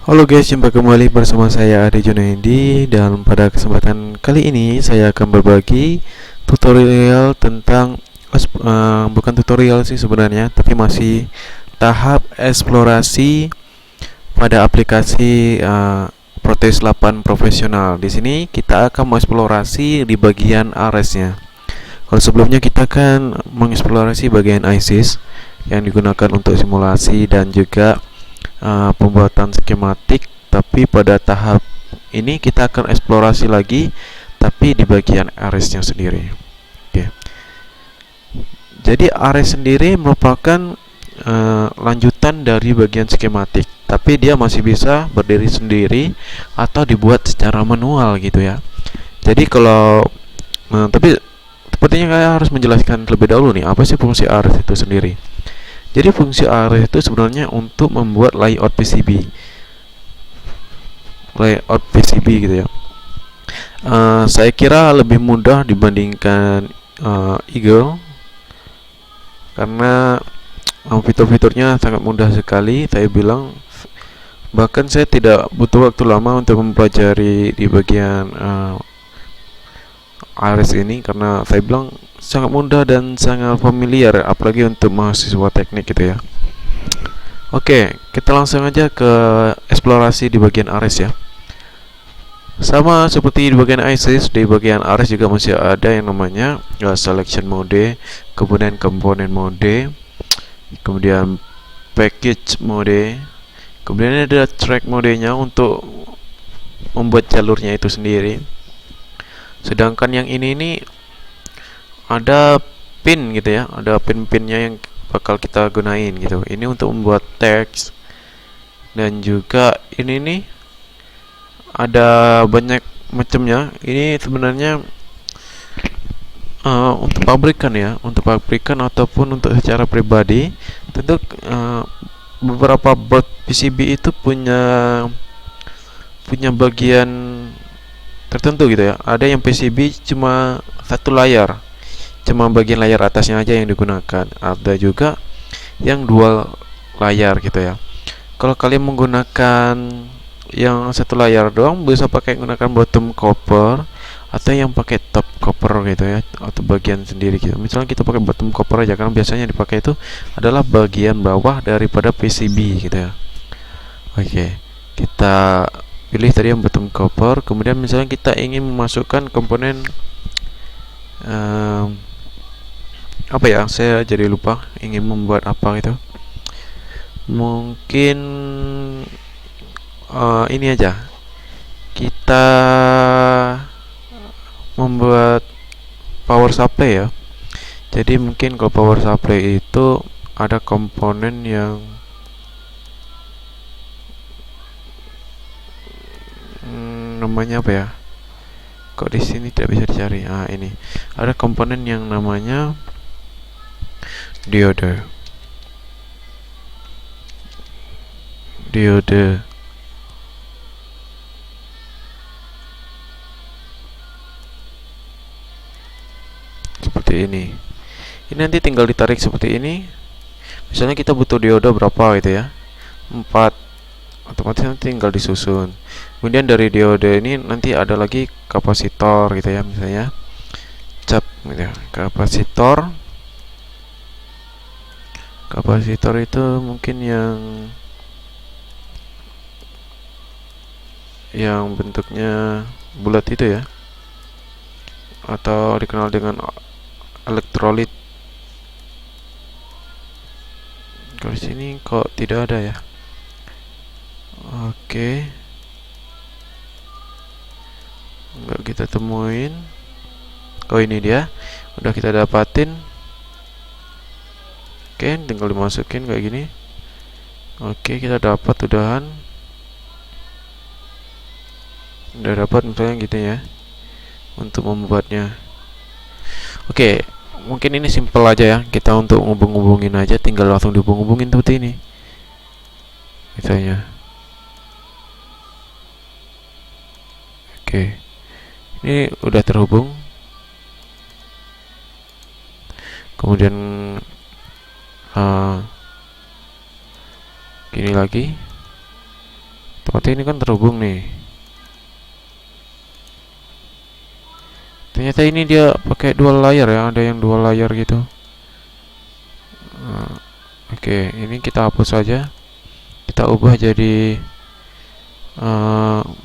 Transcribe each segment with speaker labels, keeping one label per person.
Speaker 1: Halo guys, jumpa kembali bersama saya Ade Junaidi. Dan pada kesempatan kali ini saya akan berbagi tutorial tentang bukan tutorial sih sebenarnya, tapi masih tahap eksplorasi pada aplikasi Proteus 8 Profesional. Di sini kita akan mengeksplorasi di bagian ARES-nya. Kalau sebelumnya kita akan mengeksplorasi bagian ISIS yang digunakan untuk simulasi dan juga pembuatan skematik, tapi pada tahap ini kita akan eksplorasi lagi tapi di bagian ARES-nya sendiri. Oke. Jadi ARES sendiri merupakan lanjutan dari bagian skematik, tapi dia masih bisa berdiri sendiri atau dibuat secara manual gitu ya. Jadi kalau tapi sepertinya saya harus menjelaskan terlebih dahulu nih, apa sih fungsi ARES itu sendiri. Jadi fungsi ARES itu sebenarnya untuk membuat layout PCB gitu ya. Saya kira lebih mudah dibandingkan Eagle karena fitur-fiturnya sangat mudah sekali. Saya bilang bahkan saya tidak butuh waktu lama untuk mempelajari di bagian ARES ini, karena saya bilang sangat mudah dan sangat familiar, apalagi untuk mahasiswa teknik gitu ya. Oke, kita langsung aja ke eksplorasi di bagian ARES ya. Sama seperti di bagian ISIS, di bagian ARES juga masih ada yang namanya selection mode, kemudian component mode, kemudian package mode, kemudian ada track modenya untuk membuat jalurnya itu sendiri. Sedangkan yang ini ada pin gitu ya, ada pin-pinnya yang bakal kita gunain gitu. Ini untuk membuat teks, dan juga ini nih ada banyak macamnya. Ini sebenarnya untuk pabrikan ya, untuk pabrikan ataupun untuk secara pribadi. Tentu beberapa board PCB itu punya bagian tertentu gitu ya. Ada yang PCB cuma satu layar, cuma bagian layar atasnya aja yang digunakan. Ada juga yang dual layar gitu ya. Kalau kalian menggunakan yang satu layar doang, bisa pakai menggunakan bottom copper atau yang pakai top copper gitu ya, atau bagian sendiri gitu. Misalnya kita pakai bottom copper aja, karena biasanya dipakai itu adalah bagian bawah daripada PCB gitu ya. Oke, kita pilih tadi yang bottom copper. Kemudian misalnya kita ingin memasukkan komponen apa ya, saya jadi lupa ingin membuat apa gitu. Mungkin ini aja, kita membuat power supply ya. Jadi mungkin kalau power supply itu ada komponen yang namanya apa ya? Kok di sini tidak bisa dicari? Ini ada komponen yang namanya diode. Seperti ini. Ini nanti tinggal ditarik seperti ini. Misalnya kita butuh diode berapa gitu ya, 4, otomatis nanti tinggal disusun. Kemudian dari diode ini nanti ada lagi kapasitor gitu ya, misalnya cap gitu ya. Kapasitor itu mungkin yang bentuknya bulat itu ya, atau dikenal dengan elektrolit. Kalau sini kok tidak ada ya. Oke, nggak kita temuin. Oh, ini dia, udah kita dapatin. Oke, tinggal dimasukin kayak gini. Oke, kita dapat udah dapat misalnya gitu ya, untuk membuatnya. Oke, mungkin ini simple aja ya, kita untuk ngubung-ngubungin aja, tinggal langsung dihubung-hubungin seperti ini misalnya. Oke, ini udah terhubung. Kemudian gini lagi, Tapi ini kan terhubung nih. Ternyata ini dia pakai dual layer ya, ada yang dual layer gitu. Oke, ini kita hapus saja. Kita ubah jadi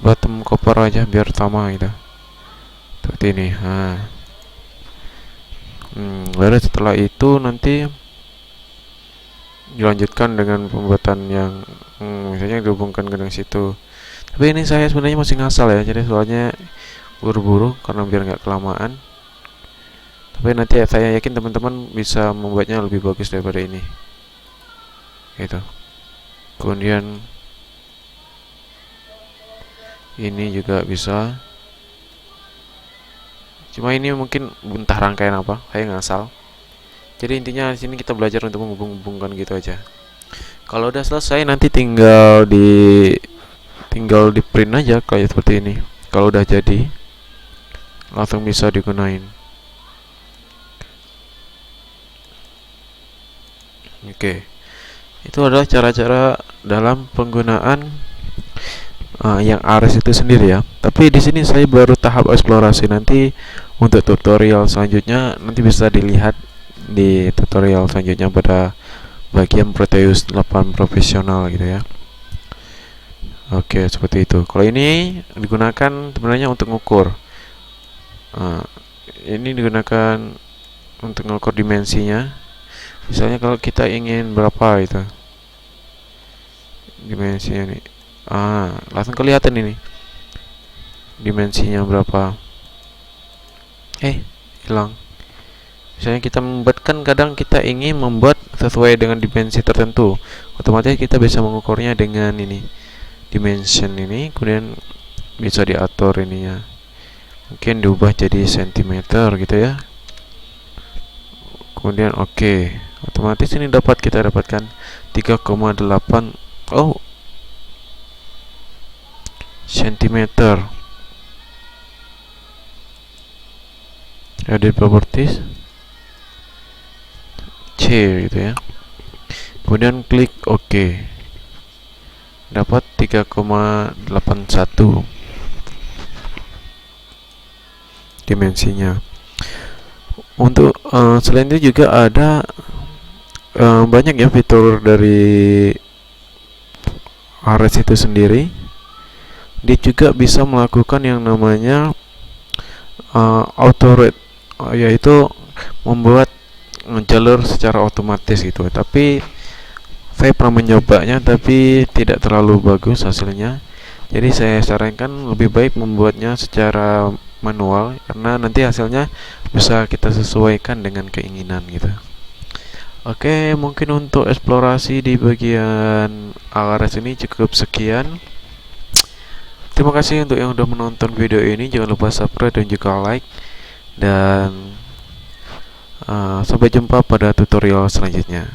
Speaker 1: bottom cover aja biar sama gitu. Seperti ini. Lalu setelah itu nanti dilanjutkan dengan pembuatan yang misalnya dihubungkan ke situ. Tapi ini saya sebenarnya masih ngasal ya, jadi soalnya buru-buru karena biar nggak kelamaan. Tapi nanti saya yakin teman-teman bisa membuatnya lebih bagus daripada ini. Gitu. Kemudian ini juga bisa. Cuma ini mungkin entah rangkaian apa, saya ngasal. Jadi intinya di sini kita belajar untuk menghubung-hubungkan gitu aja. Kalau udah selesai nanti tinggal di print aja kayak seperti ini. Kalau udah jadi langsung bisa digunain. Oke. Itu adalah cara-cara dalam penggunaan yang ARES itu sendiri ya. Tapi di sini saya baru tahap eksplorasi. Nanti untuk tutorial selanjutnya nanti bisa dilihat di tutorial selanjutnya pada bagian Proteus 8 profesional gitu ya. Oke, seperti itu. Kalau ini digunakan sebenarnya untuk ngukur. Ini digunakan untuk ngukur dimensinya. Misalnya kalau kita ingin berapa itu dimensinya nih. Langsung kelihatan ini dimensinya berapa. Hilang. Misalnya kita membuat, kan kadang kita ingin membuat sesuai dengan dimensi tertentu, otomatis kita bisa mengukurnya dengan ini dimension ini, kemudian bisa diatur ininya, mungkin diubah jadi sentimeter gitu ya. Kemudian oke, otomatis ini kita dapatkan 3,8 sentimeter. Edit properties C gitu ya. Kemudian klik OK. Dapat 3,81 dimensinya. Untuk selain itu juga ada banyak ya fitur dari ARES itu sendiri. Dia juga bisa melakukan yang namanya auto rate, yaitu membuat jalur secara otomatis gitu. Tapi saya pernah menyobanya tapi tidak terlalu bagus hasilnya. Jadi saya sarankan lebih baik membuatnya secara manual, karena nanti hasilnya bisa kita sesuaikan dengan keinginan gitu. Oke, mungkin untuk eksplorasi di bagian ARES ini cukup sekian. Terima kasih untuk yang sudah menonton video ini. Jangan lupa subscribe dan juga like. Dan sampai jumpa pada tutorial selanjutnya.